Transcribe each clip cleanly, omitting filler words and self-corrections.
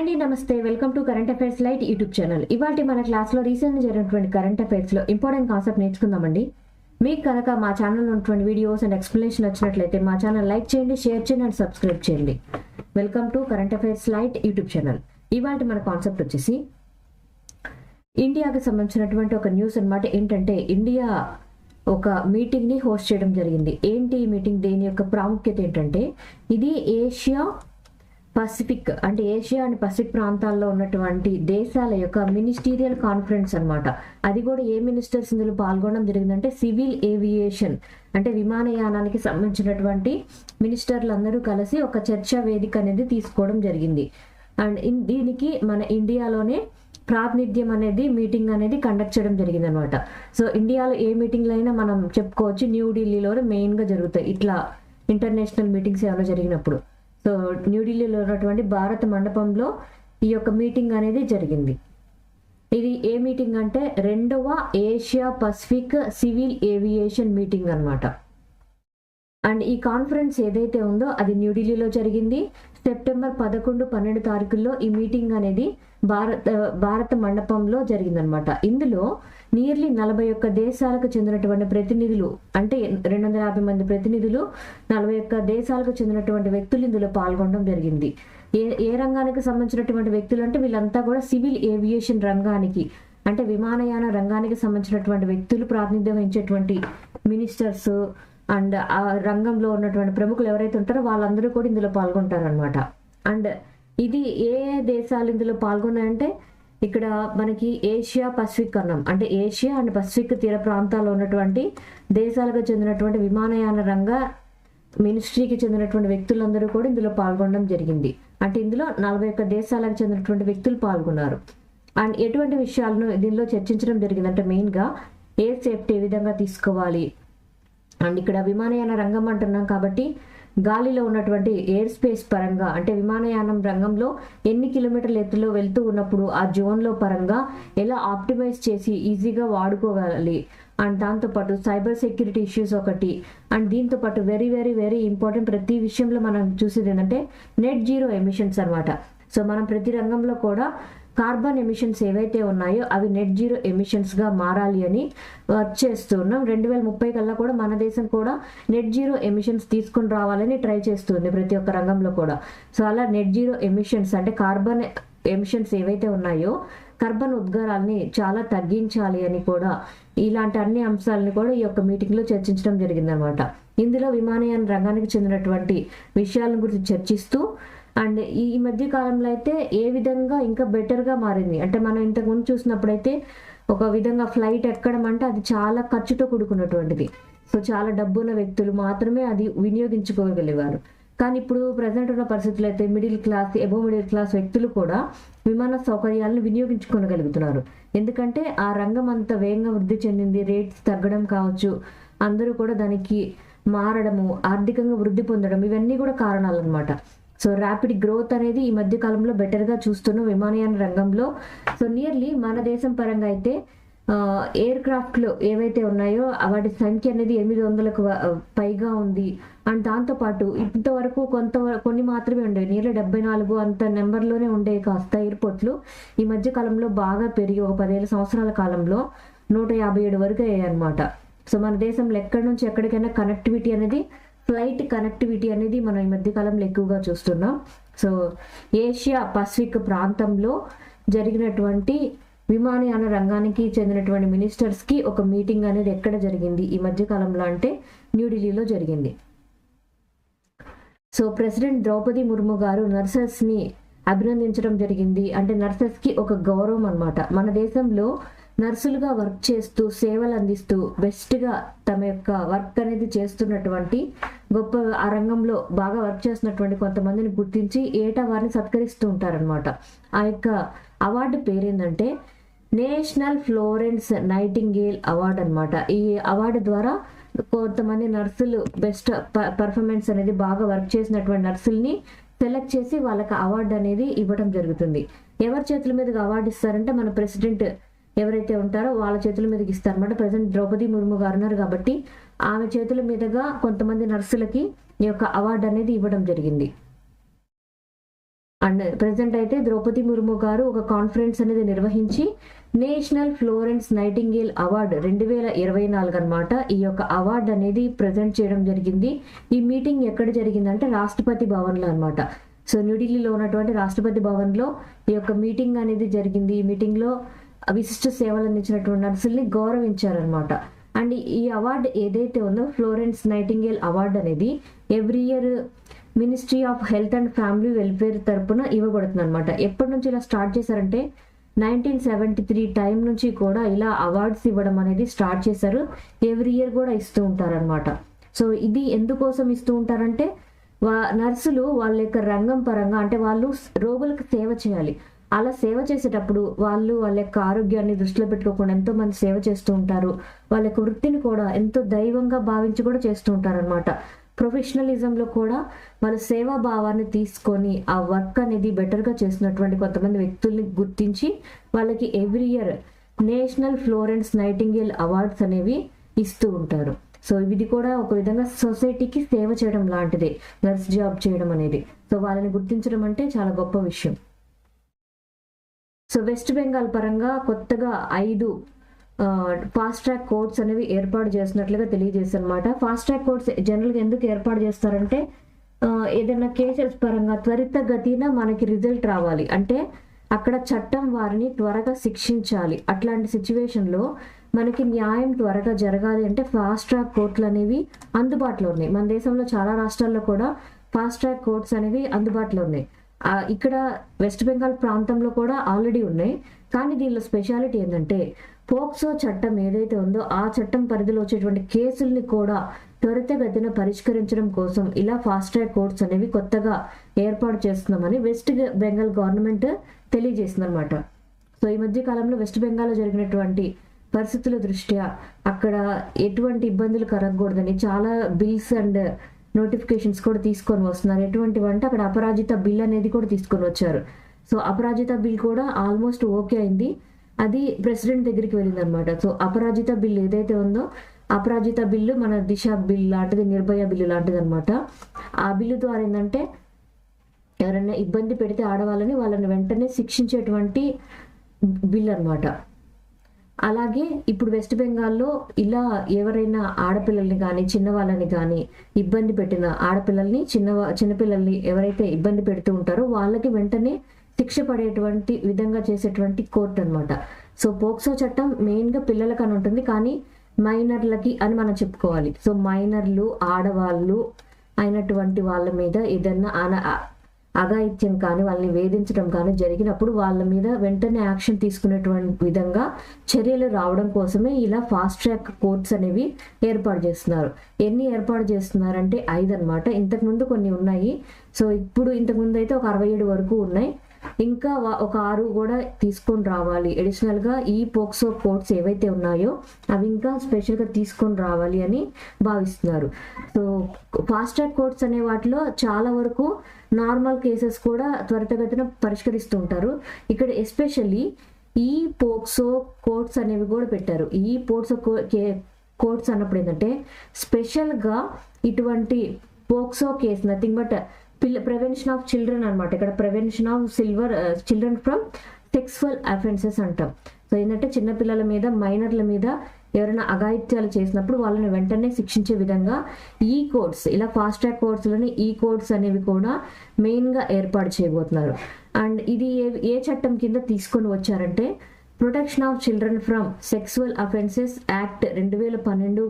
Hi అండి, నమస్తే. Welcome to current affairs light YouTube channel. ఇవాళ మన క్లాస్లో రీసెంట్గా జరిగినటువంటి కరెంట్ అఫైర్స్లో ఇంపార్టెంట్ కాన్సెప్ట్ నేర్చుకుందామండి. మీకు కనుక మా ఛానల్లో ఉన్నటువంటి వీడియోస్ అండ్ ఎక్స్ప్లెనేషన్ వచ్చినట్లయితే మా ఛానల్ లైక్ చేయండి, షేర్ చేయండి అండ్ సబ్స్క్రైబ్ చేయండి. Welcome to current affairs light YouTube channel. ఇవాళ మన కాన్సెప్ట్ వచ్చేసి ఇండియాకి సంబంధించినటువంటి ఒక న్యూస్ అన్నమాట. ఏంటంటే ఇండియా ఒక మీటింగ్ని హోస్ట్ చేయడం జరిగింది. ఏంటి ఈ మీటింగ్, దేని యొక్క ప్రాముఖ్యత ఏంటంటే ఇది ఏషియా పసిఫిక్ అంటే ఏషియా అండ్ పసిఫిక్ ప్రాంతాల్లో ఉన్నటువంటి దేశాల యొక్క మినిస్టీరియల్ కాన్ఫరెన్స్ అన్నమాట. అది కూడా ఏ మినిస్టర్స్ ఇందులో పాల్గొనడం జరిగిందంటే సివిల్ ఏవియేషన్ అంటే విమానయానానికి సంబంధించినటువంటి మినిస్టర్లు అందరూ కలిసి ఒక చర్చా వేదిక అనేది తీసుకోవడం జరిగింది. అండ్ దీనికి మన ఇండియాలోనే ప్రాతినిధ్యం అనేది మీటింగ్ అనేది కండక్ట్ చేయడం జరిగింది అనమాట. సో ఇండియాలో ఏ మీటింగ్లు అయినా మనం చెప్పుకోవచ్చు న్యూఢిల్లీలోనే మెయిన్గా జరుగుతాయి ఇట్లా ఇంటర్నేషనల్ మీటింగ్స్ ఏమైనా జరిగినప్పుడు. సో న్యూఢిల్లీలో ఉన్నటువంటి భారత మండపంలో ఈ యొక్క మీటింగ్ అనేది జరిగింది. ఇది ఏ మీటింగ్ అంటే రెండవ Asia Pacific civil aviation meeting అన్నమాట. అండ్ ఈ కాన్ఫరెన్స్ ఏదైతే ఉందో అది న్యూఢిల్లీలో జరిగింది. సెప్టెంబర్ 11, 12 తారీఖుల్లో ఈ మీటింగ్ అనేది భారత మండపంలో జరిగిందనమాట. ఇందులో నియర్లీ 41 దేశాలకు చెందినటువంటి ప్రతినిధులు అంటే 250 మంది ప్రతినిధులు 41 దేశాలకు చెందినటువంటి వ్యక్తులు ఇందులో పాల్గొనడం జరిగింది. ఏ రంగానికి సంబంధించినటువంటి వ్యక్తులు అంటే వీళ్ళంతా కూడా సివిల్ ఏవియేషన్ రంగానికి అంటే విమానయాన రంగానికి సంబంధించినటువంటి వ్యక్తులు ప్రాతినిధ్యం వహించేటువంటి మినిస్టర్స్ అండ్ ఆ రంగంలో ఉన్నటువంటి ప్రముఖులు ఎవరైతే ఉంటారో వాళ్ళందరూ కూడా ఇందులో పాల్గొంటారు అనమాట. అండ్ ఇది ఏ దేశాలు ఇందులో పాల్గొన్నాయంటే ఇక్కడ మనకి ఏషియా పసిఫిక్ అన్నాం. అంటే ఏషియా అండ్ పసిఫిక్ తీర ప్రాంతాల్లో ఉన్నటువంటి దేశాలకు చెందినటువంటి విమానయాన రంగ మినిస్ట్రీకి చెందినటువంటి వ్యక్తులందరూ కూడా ఇందులో పాల్గొనడం జరిగింది. అంటే ఇందులో 41 దేశాలకు చెందినటువంటి వ్యక్తులు పాల్గొన్నారు. అండ్ ఎటువంటి విషయాలను దీనిలో చర్చించడం జరిగింది అంటే మెయిన్గా ఎయిర్ సేఫ్టీ ఏ విధంగా తీసుకోవాలి. అండ్ ఇక్కడ విమానయాన రంగం అంటున్నాం కాబట్టి గాలిలో ఉన్నటువంటి ఎయిర్ స్పేస్ పరంగా అంటే విమానయానం రంగంలో ఎన్ని కిలోమీటర్ల ఎత్తులో వెళ్తూ ఉన్నప్పుడు ఆ జోన్లో పరంగా ఎలా ఆప్టిమైజ్ చేసి ఈజీగా వాడుకోవాలి. అండ్ దాంతోపాటు సైబర్ సెక్యూరిటీ ఇష్యూస్ ఒకటి. అండ్ దీంతోపాటు వెరీ వెరీ వెరీ ఇంపార్టెంట్ ప్రతి విషయంలో మనం చూసేది ఏంటంటే నెట్ జీరో ఎమిషన్స్ అనమాట. సో మనం ప్రతి రంగంలో కూడా కార్బన్ ఎమిషన్స్ ఏవైతే ఉన్నాయో అవి నెట్ జీరో ఎమిషన్స్గా మారాలి అని వర్క్ చేస్తున్నాం. 2030 కల్లా కూడా మన దేశం కూడా నెట్ జీరో ఎమిషన్స్ తీసుకొని రావాలని ట్రై చేస్తుంది ప్రతి ఒక్క రంగంలో కూడా. సో అలా నెట్ జీరో ఎమిషన్స్ అంటే కార్బన్ ఎమిషన్స్ ఏవైతే ఉన్నాయో కార్బన్ ఉద్గారాలని చాలా తగ్గించాలి అని కూడా ఇలాంటి అన్ని అంశాలని కూడా ఈ యొక్క మీటింగ్లో చర్చించడం జరిగిందనమాట. ఇందులో విమానయాన రంగానికి చెందినటువంటి విషయాలను గురించి చర్చిస్తూ అండ్ ఈ మధ్య కాలంలో అయితే ఏ విధంగా ఇంకా బెటర్గా మారింది అంటే మనం ఇంతకుముందు చూసినప్పుడైతే ఒక విధంగా ఫ్లైట్ ఎక్కడం అంటే అది చాలా ఖర్చుతో కూడుకున్నటువంటిది. సో చాలా డబ్బున్న వ్యక్తులు మాత్రమే అది వినియోగించుకోగలిగారు. కానీ ఇప్పుడు ప్రజెంట్ ఉన్న పరిస్థితులు అయితే middle class above middle class వ్యక్తులు కూడా విమాన సౌకర్యాలను వినియోగించుకోగలుగుతున్నారు. ఎందుకంటే ఆ రంగం అంత వేగంగా వృద్ధి చెందింది, రేట్స్ తగ్గడం కావచ్చు, అందరూ కూడా దానికి మారడము, ఆర్థికంగా వృద్ధి పొందడం ఇవన్నీ కూడా కారణాలు అనమాట. సో ర్యాపిడ్ గ్రోత్ అనేది ఈ మధ్య కాలంలో బెటర్గా చూస్తున్నాం విమానయాన రంగంలో. సో నియర్లీ మన దేశం పరంగా అయితే ఎయిర్ క్రాఫ్ట్లు ఏవైతే ఉన్నాయో వాటి సంఖ్య అనేది 800కు పైగా ఉంది. అండ్ దాంతోపాటు ఇంతవరకు కొన్ని మాత్రమే ఉండేవి, నియర్లీ 74 అంత నెంబర్లోనే ఉండేవి కాస్త ఎయిర్పోర్ట్లు ఈ మధ్య కాలంలో బాగా పెరిగి ఒక 10 సంవత్సరాల కాలంలో 157 వరకు అయ్యాయి అనమాట. సో మన దేశంలో ఎక్కడి నుంచి ఎక్కడికైనా కనెక్టివిటీ అనేది ఫ్లైట్ కనెక్టివిటీ అనేది మనం ఈ మధ్యకాలంలో ఎక్కువగా చూస్తున్నాం. సో ఏషియా పసిఫిక్ ప్రాంతంలో జరిగినటువంటి విమానయాన రంగానికి చెందినటువంటి మినిస్టర్స్కి ఒక మీటింగ్ అనేది ఎక్కడ జరిగింది ఈ మధ్యకాలంలో అంటే న్యూఢిల్లీలో జరిగింది. సో ప్రెసిడెంట్ ద్రౌపది ముర్ము గారు నర్సెస్ని అభినందించడం జరిగింది. అంటే నర్సెస్కి ఒక గౌరవం అనమాట. మన దేశంలో నర్సులుగా వర్క్ చేస్తూ సేవలు అందిస్తూ బెస్ట్గా తమ యొక్క వర్క్ అనేది చేస్తున్నటువంటి గొప్ప ఆ రంగంలో బాగా వర్క్ చేస్తున్నటువంటి కొంతమందిని గుర్తించి ఏటా వారిని సత్కరిస్తూ ఉంటారనమాట. ఆ యొక్క అవార్డు పేరేందంటే నేషనల్ ఫ్లోరెన్స్ నైటింగేల్ అవార్డు అనమాట. ఈ అవార్డు ద్వారా కొంతమంది నర్సులు బెస్ట్ పర్ఫార్మెన్స్ అనేది బాగా వర్క్ చేసినటువంటి నర్సుల్ని సెలెక్ట్ చేసి వాళ్ళకి అవార్డు అనేది ఇవ్వడం జరుగుతుంది. ఎవరి చేతుల మీదుగా అవార్డు ఇస్తారంటే మన ప్రెసిడెంట్ ఎవరైతే ఉంటారో వాళ్ళ చేతుల మీదకి ఇస్తారన్నమాట. ప్రెసిడెంట్ ద్రౌపది ముర్ము గారు ఉన్నారు కాబట్టి ఆమె చేతుల మీదుగా కొంతమంది నర్సులకి ఈ యొక్క అవార్డు అనేది ఇవ్వడం జరిగింది. అండ్ ప్రెసెంట్ అయితే ద్రౌపది ముర్ము గారు ఒక కాన్ఫరెన్స్ అనేది నిర్వహించి నేషనల్ ఫ్లోరెన్స్ నైటింగేల్ అవార్డు 2024 అనమాట, ఈ యొక్క అవార్డు అనేది ప్రజెంట్ చేయడం జరిగింది. ఈ మీటింగ్ ఎక్కడ జరిగిందంటే రాష్ట్రపతి భవన్లో అనమాట. సో న్యూఢిల్లీలో ఉన్నటువంటి రాష్ట్రపతి భవన్లో ఈ యొక్క మీటింగ్ అనేది జరిగింది. ఈ మీటింగ్లో విశిష్ట సేవలు అందించినటువంటి నర్సుల్ని గౌరవించారనమాట. అండ్ ఈ అవార్డు ఏదైతే ఉందో ఫ్లోరెన్స్ నైటింగేల్ అవార్డు అనేది every year ministry of health and family welfare తరపున ఇవ్వబడుతుంది అనమాట. ఎప్పటి నుంచి ఇలా స్టార్ట్ చేశారంటే 1973 టైం నుంచి కూడా ఇలా అవార్డ్స్ ఇవ్వడం అనేది స్టార్ట్ చేశారు. ఎవ్రీ ఇయర్ కూడా ఇస్తూ ఉంటారనమాట. సో ఇది ఎందుకోసం ఇస్తూ ఉంటారంటే నర్సులు వాళ్ళ యొక్క రంగం పరంగా అంటే వాళ్ళు రోగులకు సేవ చేయాలి. అలా సేవ చేసేటప్పుడు వాళ్ళ యొక్క ఆరోగ్యాన్ని దృష్టిలో పెట్టుకోకుండా ఎంతో మంది సేవ చేస్తూ ఉంటారు. వాళ్ళ యొక్క వృత్తిని కూడా ఎంతో దైవంగా భావించి కూడా చేస్తూ ఉంటారు అనమాట. ప్రొఫెషనలిజంలో కూడా వాళ్ళ సేవా భావాన్ని తీసుకొని ఆ వర్క్ అనేది బెటర్గా చేసినటువంటి కొంతమంది వ్యక్తుల్ని గుర్తించి వాళ్ళకి every year national Florence nightingale awards అనేవి ఇస్తూ ఉంటారు. సో ఇది కూడా ఒక విధంగా సొసైటీకి సేవ చేయడం లాంటిదే నర్స్ జాబ్ చేయడం అనేది. సో వాళ్ళని గుర్తించడం అంటే చాలా గొప్ప విషయం. సో వెస్ట్ బెంగాల్ పరంగా కొత్తగా 5 ఫాస్ట్ ట్రాక్ కోర్ట్స్ అనేవి ఏర్పాటు చేసినట్లుగా తెలియజేశారనమాట. ఫాస్ట్ ట్రాక్ కోర్ట్స్ జనరల్గా ఎందుకు ఏర్పాటు చేస్తారంటే ఏదైనా కేసెస్ పరంగా త్వరితగతిన మనకి రిజల్ట్ రావాలి అంటే అక్కడ చట్టం వారిని త్వరగా శిక్షించాలి. అట్లాంటి సిచ్యువేషన్లో మనకి న్యాయం త్వరగా జరగాలి అంటే ఫాస్ట్ ట్రాక్ కోర్టులు అనేవి అందుబాటులో ఉన్నాయి. మన దేశంలో చాలా రాష్ట్రాల్లో కూడా ఫాస్ట్ ట్రాక్ కోర్ట్స్ అనేవి అందుబాటులో ఉన్నాయి. ఇక్కడ వెస్ట్ బెంగాల్ ప్రాంతంలో కూడా ఆల్రెడీ ఉన్నాయి. కానీ దీనిలో స్పెషాలిటీ ఏంటంటే పోక్సో చట్టం ఏదైతే ఉందో ఆ చట్టం పరిధిలో వచ్చేటువంటి కేసుల్ని కూడా త్వరితగతిన పరిష్కరించడం కోసం ఇలా ఫాస్ట్ ట్రాక్ కోర్ట్స్ అనేవి కొత్తగా ఏర్పాటు చేస్తున్నామని వెస్ట్ బెంగాల్ గవర్నమెంట్ తెలియజేసింది అనమాట. సో ఈ మధ్య కాలంలో వెస్ట్ బెంగాల్లో జరిగినటువంటి పరిస్థితుల దృష్ట్యా అక్కడ ఎటువంటి ఇబ్బందులు కలగకూడదని చాలా బిల్స్ అండ్ నోటిఫికేషన్స్ కూడా తీసుకొని వస్తున్నారు. ఎటువంటివి అంటే అక్కడ అపరాజిత బిల్ అనేది కూడా తీసుకొని వచ్చారు. సో అపరాజిత బిల్ కూడా ఆల్మోస్ట్ ఓకే అయింది. అది ప్రెసిడెంట్ దగ్గరికి వెళ్ళింది అనమాట. సో అపరాజిత బిల్ ఏదైతే ఉందో అపరాజిత బిల్లు మన దిశ బిల్ లాంటిది, నిర్భయ బిల్లు లాంటిది అనమాట. ఆ బిల్లు ద్వారా ఏంటంటే ఎవరైనా ఇబ్బంది పెడితే ఆడవాళ్ళని వాళ్ళని వెంటనే శిక్షించేటువంటి బిల్ అనమాట. అలాగే ఇప్పుడు వెస్ట్ బెంగాల్లో ఇలా ఎవరైనా ఆడపిల్లల్ని కానీ చిన్నవాళ్ళని కానీ ఇబ్బంది పెట్టిన ఆడపిల్లల్ని చిన్నపిల్లల్ని ఎవరైతే ఇబ్బంది పెడుతూ ఉంటారో వాళ్ళకి వెంటనే శిక్ష పడేటువంటి విధంగా చేసేటువంటి కోర్టు అనమాట. సో పోక్సో చట్టం మెయిన్గా పిల్లలకు అని ఉంటుంది, కానీ మైనర్లకి అని మనం చెప్పుకోవాలి. సో మైనర్లు ఆడవాళ్ళు అయినటువంటి వాళ్ళ మీద ఏదన్నా అఘాయిత్యం కానీ వాళ్ళని వేధించడం కానీ జరిగినప్పుడు వాళ్ళ మీద వెంటనే యాక్షన్ తీసుకునేటువంటి విధంగా చర్యలు రావడం కోసమే ఇలా ఫాస్ట్ ట్రాక్ కోర్ట్స్ అనేవి ఏర్పాటు చేస్తున్నారు. ఎన్ని ఏర్పాటు చేస్తున్నారంటే 5 అనమాట. ఇంతకుముందు కొన్ని ఉన్నాయి. సో ఇప్పుడు ఇంతకుముందు అయితే ఒక 67 వరకు ఉన్నాయి. ఇంకా ఒక 6 కూడా తీసుకొని రావాలి. అడిషనల్గా ఈ పోక్సో కోర్ట్స్ ఏవైతే ఉన్నాయో అవి ఇంకా స్పెషల్గా తీసుకొని రావాలి అని భావిస్తున్నారు. సో ఫాస్ట్ ట్రాక్ కోర్ట్స్ అనే వాటిలో చాలా వరకు నార్మల్ కేసెస్ కూడా త్వరితగతిన పరిష్కరిస్తూ ఉంటారు. ఇక్కడ ఎస్పెషల్లీ ఈ పోక్సో కోర్ట్స్ అనేవి కూడా పెట్టారు. ఈ పోక్సో కోర్ట్స్ అన్నప్పుడు ఏంటంటే స్పెషల్గా ఇటువంటి POCSO case nothing but prevention of children అనమాట. ఇక్కడ prevention of children from sexual offences అంటాం. సో ఏంటంటే చిన్నపిల్లల మీద మైనర్ల మీద ఎవరైనా అఘాయిత్యాలు చేసినప్పుడు వాళ్ళని వెంటనే శిక్షించే విధంగా ఈ కోర్ట్స్ ఇలా ఫాస్ట్ ట్రాక్ కోర్ట్స్లోని ఈ కోర్ట్స్ అనేవి కూడా మెయిన్గా ఏర్పాటు చేయబోతున్నారు. అండ్ ఇది ఏ చట్టం కింద తీసుకొని వచ్చారంటే protection of children from sexual offences act 2012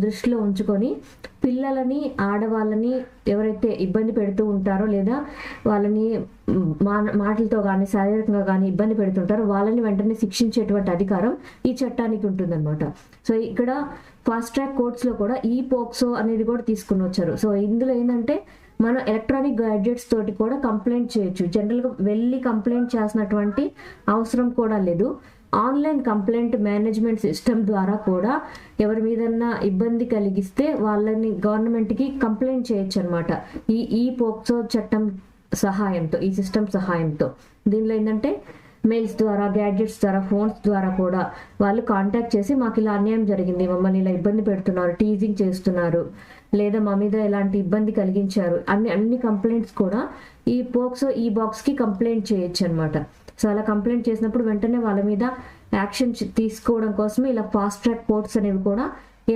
దృష్టిలో ఉంచుకొని పిల్లలని ఆడవాళ్ళని ఎవరైతే ఇబ్బంది పెడుతూ ఉంటారో లేదా వాళ్ళని మాటలతో కానీ శారీరకంగా కానీ ఇబ్బంది పెడుతుంటారో వాళ్ళని వెంటనే శిక్షించేటువంటి అధికారం ఈ చట్టానికి ఉంటుందన్నమాట. సో ఇక్కడ ఫాస్ట్ ట్రాక్ కోర్ట్స్లో కూడా ఈ పోక్సో అనేది కూడా తీసుకుని వచ్చారు. సో ఇందులో ఏంటంటే మనం ఎలక్ట్రానిక్ గ్యాడ్జెట్స్ తోటి కూడా కంప్లైంట్ చేయొచ్చు. జనరల్గా వెళ్ళి కంప్లైంట్ చేసినటువంటి అవసరం కూడా లేదు. ఆన్లైన్ కంప్లైంట్ మేనేజ్మెంట్ సిస్టమ్ ద్వారా కూడా ఎవరి మీదన్నా ఇబ్బంది కలిగిస్తే వాళ్ళని గవర్నమెంట్కి కంప్లైంట్ చేయొచ్చు అనమాట. ఈ పోక్సో చట్టం సహాయంతో, ఈ సిస్టమ్ సహాయంతో. దీనిలో ఏంటంటే మెయిల్స్ ద్వారా, గ్యాడ్జెట్స్ ద్వారా, ఫోన్స్ ద్వారా కూడా వాళ్ళు కాంటాక్ట్ చేసి మాకు ఇలా అన్యాయం జరిగింది, మమ్మల్ని ఇలా ఇబ్బంది పెడుతున్నారు, టీజింగ్ చేస్తున్నారు, లేదా మా మీద ఎలాంటి ఇబ్బంది కలిగించారు అన్ని కంప్లైంట్స్ కూడా ఈ పోక్సో ఈ బాక్స్కి కంప్లైంట్ చేయొచ్చు అనమాట. సో అలా కంప్లైంట్ చేసినప్పుడు వెంటనే వాళ్ళ మీద యాక్షన్ తీసుకోవడం కోసమే ఇలా ఫాస్ట్ ట్రాక్ కోర్ట్స్ అనేవి కూడా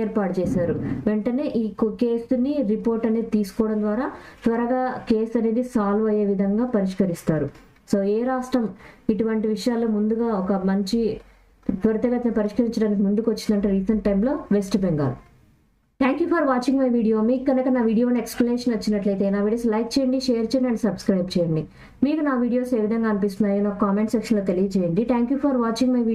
ఏర్పాటు చేశారు. వెంటనే ఈ కేసుని రిపోర్ట్ అనేది తీసుకోవడం ద్వారా త్వరగా కేసు అనేది సాల్వ్ అయ్యే విధంగా పరిష్కరిస్తారు. సో ఏ రాష్ట్రం ఇటువంటి విషయాల్లో ముందుగా ఒక మంచి త్వరితగతిన పరిష్కరించడానికి ముందుకు వచ్చిందంటే రీసెంట్ టైంలో west Bengal. Thank you for watching my video. మీకు కనుక నా వీడియోని ఎక్స్ప్లెనేషన్ నచ్చినట్లయితే నా వీడియోస్ లైక్ చేయండి, షేర్ చేయండి అండ్ సబ్స్క్రైబ్ చేయండి. మీకు నా వీడియోస్ ఏ విధంగా అనిపిస్తున్నాయో నాకు కామెంట్ సెక్షన్లో తెలియజేయండి. Thank you for watching my video.